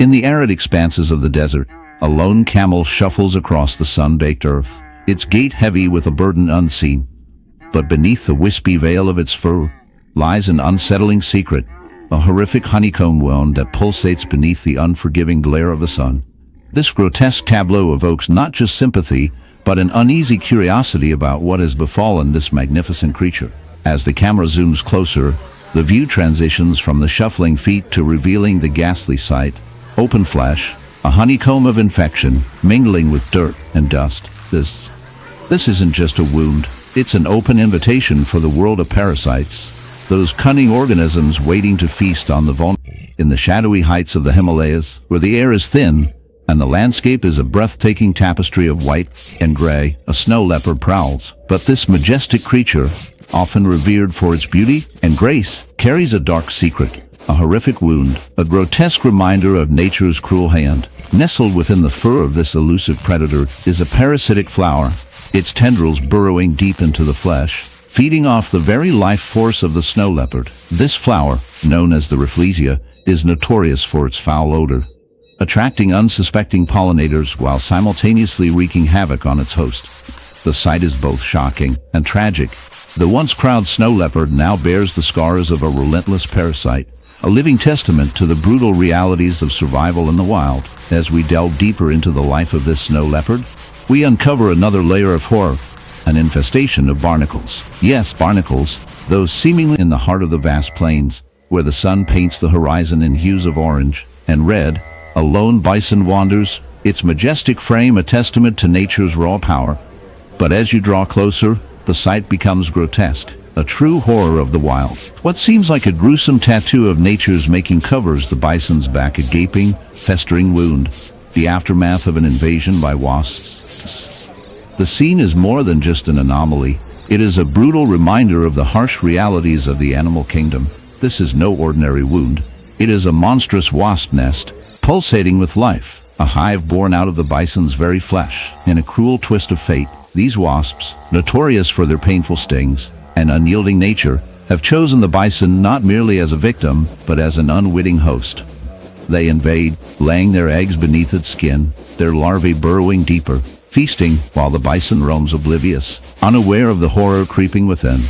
In the arid expanses of the desert, a lone camel shuffles across the sun-baked earth, its gait heavy with a burden unseen. But beneath the wispy veil of its fur lies an unsettling secret, a horrific honeycomb wound that pulsates beneath the unforgiving glare of the sun. This grotesque tableau evokes not just sympathy, but an uneasy curiosity about what has befallen this magnificent creature. As the camera zooms closer, the view transitions from the shuffling feet to revealing the ghastly sight. Open flesh, a honeycomb of infection, mingling with dirt and dust. This isn't just a wound, it's an open invitation for the world of parasites, those cunning organisms waiting to feast on the vulnerable. In the shadowy heights of the Himalayas, where the air is thin, and the landscape is a breathtaking tapestry of white and gray, a snow leopard prowls. But this majestic creature, often revered for its beauty and grace, carries a dark secret, a horrific wound, a grotesque reminder of nature's cruel hand. Nestled within the fur of this elusive predator is a parasitic flower, its tendrils burrowing deep into the flesh, feeding off the very life force of the snow leopard. This flower, known as the Rafflesia, is notorious for its foul odor, attracting unsuspecting pollinators while simultaneously wreaking havoc on its host. The sight is both shocking and tragic. The once proud snow leopard now bears the scars of a relentless parasite, a living testament to the brutal realities of survival in the wild. As we delve deeper into the life of this snow leopard, we uncover another layer of horror, an infestation of barnacles. Yes, barnacles, those seemingly in the heart of the vast plains, where the sun paints the horizon in hues of orange and red. A lone bison wanders, its majestic frame a testament to nature's raw power. But as you draw closer, the sight becomes grotesque, a true horror of the wild. What seems like a gruesome tattoo of nature's making covers the bison's back, a gaping, festering wound, the aftermath of an invasion by wasps. The scene is more than just an anomaly. It is a brutal reminder of the harsh realities of the animal kingdom. This is no ordinary wound. It is a monstrous wasp nest, pulsating with life, a hive born out of the bison's very flesh. In a cruel twist of fate, these wasps, notorious for their painful stings and unyielding nature, have chosen the bison not merely as a victim, but as an unwitting host. They invade, laying their eggs beneath its skin, their larvae burrowing deeper, feasting while the bison roams oblivious, unaware of the horror creeping within.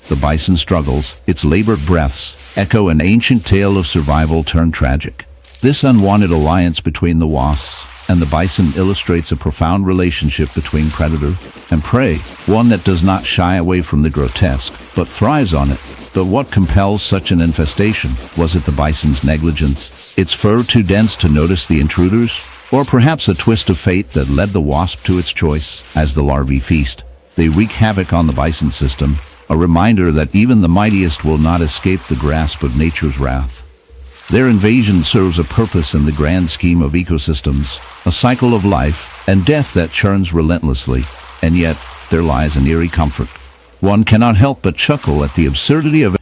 The bison struggles, its labored breaths echo an ancient tale of survival turned tragic. This unwanted alliance between the wasps and the bison illustrates a profound relationship between predator and prey, one that does not shy away from the grotesque, but thrives on it. But what compels such an infestation? Was it the bison's negligence, its fur too dense to notice the intruders, or perhaps a twist of fate that led the wasp to its choice? As the larvae feast, they wreak havoc on the bison system, a reminder that even the mightiest will not escape the grasp of nature's wrath. Their invasion serves a purpose in the grand scheme of ecosystems, a cycle of life and death that churns relentlessly, and yet there lies an eerie comfort. One cannot help but chuckle at the absurdity of it.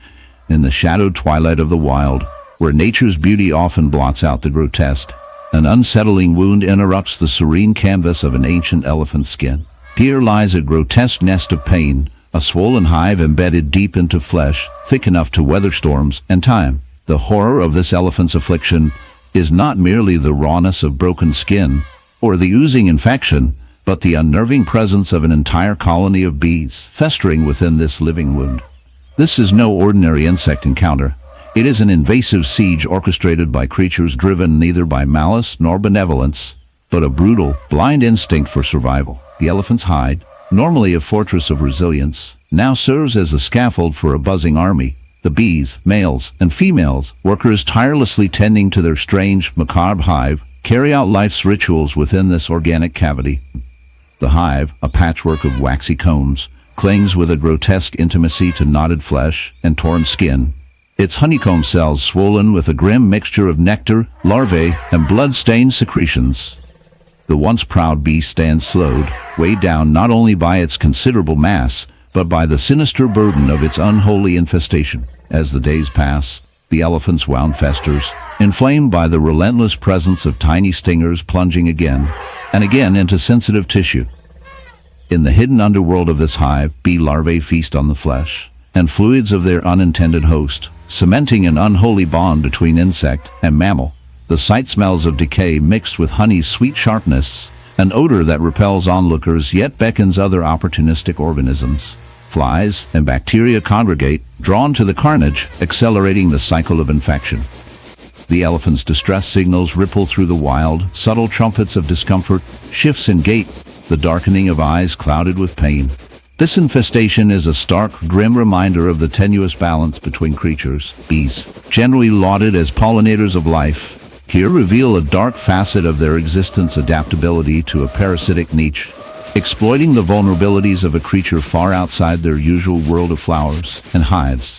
In the shadowed twilight of the wild, where nature's beauty often blots out the grotesque, an unsettling wound interrupts the serene canvas of an ancient elephant's skin. Here lies a grotesque nest of pain, a swollen hive embedded deep into flesh, thick enough to weather storms and time. The horror of this elephant's affliction is not merely the rawness of broken skin or the oozing infection, but the unnerving presence of an entire colony of bees festering within this living wound. This is no ordinary insect encounter. It is an invasive siege orchestrated by creatures driven neither by malice nor benevolence, but a brutal, blind instinct for survival. The elephant's hide, normally a fortress of resilience, now serves as a scaffold for a buzzing army. The bees, males and females, workers tirelessly tending to their strange, macabre hive, carry out life's rituals within this organic cavity. The hive, a patchwork of waxy combs, clings with a grotesque intimacy to knotted flesh and torn skin, its honeycomb cells swollen with a grim mixture of nectar, larvae, and blood-stained secretions. The once proud bee stands slowed, weighed down not only by its considerable mass, but by the sinister burden of its unholy infestation. As the days pass, the elephant's wound festers, inflamed by the relentless presence of tiny stingers plunging again and again into sensitive tissue. In the hidden underworld of this hive, bee larvae feast on the flesh and fluids of their unintended host, cementing an unholy bond between insect and mammal. The sight smells of decay mixed with honey's sweet sharpness, an odor that repels onlookers yet beckons other opportunistic organisms. Flies and bacteria congregate, drawn to the carnage, accelerating the cycle of infection. The elephant's distress signals ripple through the wild, subtle trumpets of discomfort, shifts in gait, the darkening of eyes clouded with pain. This infestation is a stark, grim reminder of the tenuous balance between creatures. Bees, generally lauded as pollinators of life, here reveal a dark facet of their existence: adaptability to a parasitic niche, exploiting the vulnerabilities of a creature far outside their usual world of flowers and hives.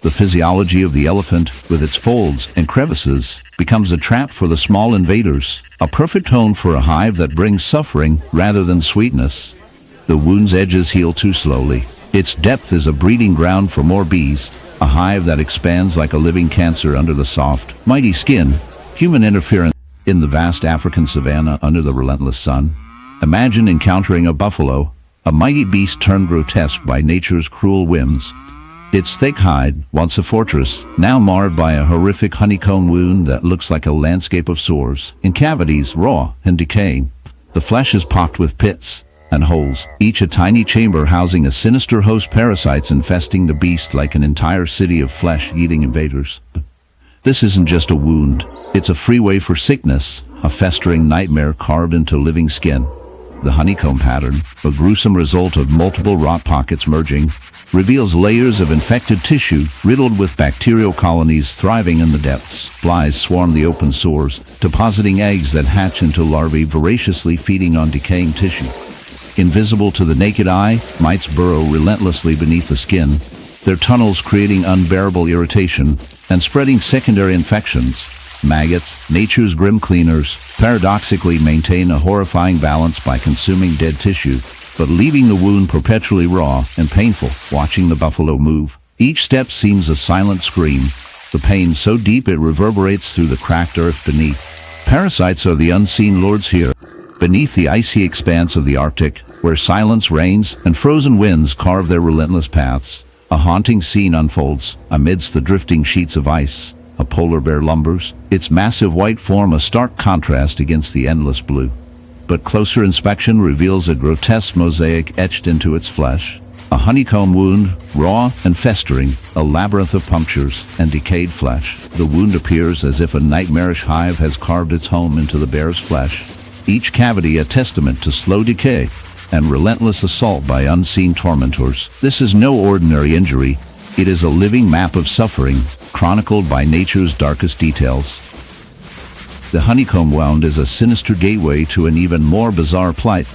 The physiology of the elephant, with its folds and crevices, becomes a trap for the small invaders, a perfect home for a hive that brings suffering rather than sweetness. The wound's edges heal too slowly. Its depth is a breeding ground for more bees, a hive that expands like a living cancer under the soft, mighty skin. Human interference in the vast African savanna under the relentless sun. Imagine encountering a buffalo, a mighty beast turned grotesque by nature's cruel whims. Its thick hide, once a fortress, now marred by a horrific honeycomb wound that looks like a landscape of sores, in cavities, raw and decaying. The flesh is pocked with pits and holes, each a tiny chamber housing a sinister host, parasites infesting the beast like an entire city of flesh-eating invaders. This isn't just a wound, it's a freeway for sickness, a festering nightmare carved into living skin. The honeycomb pattern, a gruesome result of multiple rot pockets merging, reveals layers of infected tissue riddled with bacterial colonies thriving in the depths. Flies swarm the open sores, depositing eggs that hatch into larvae voraciously feeding on decaying tissue. Invisible to the naked eye, mites burrow relentlessly beneath the skin, their tunnels creating unbearable irritation and spreading secondary infections. Maggots, nature's grim cleaners, paradoxically maintain a horrifying balance by consuming dead tissue, but leaving the wound perpetually raw and painful. Watching the buffalo move, each step seems a silent scream, the pain so deep it reverberates through the cracked earth beneath. Parasites are the unseen lords here, beneath the icy expanse of the Arctic, where silence reigns and frozen winds carve their relentless paths. A haunting scene unfolds amidst the drifting sheets of ice. A polar bear lumbers, its massive white form a stark contrast against the endless blue. But closer inspection reveals a grotesque mosaic etched into its flesh. A honeycomb wound, raw and festering, a labyrinth of punctures and decayed flesh. The wound appears as if a nightmarish hive has carved its home into the bear's flesh, each cavity a testament to slow decay and relentless assault by unseen tormentors. This is no ordinary injury. It is a living map of suffering, chronicled by nature's darkest details. The honeycomb wound is a sinister gateway to an even more bizarre plight: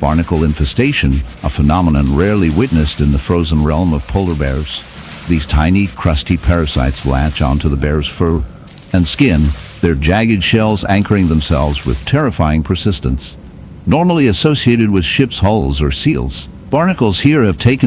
barnacle infestation, a phenomenon rarely witnessed in the frozen realm of polar bears. These tiny, crusty parasites latch onto the bear's fur and skin, their jagged shells anchoring themselves with terrifying persistence. Normally associated with ships' hulls or seals, barnacles here have taken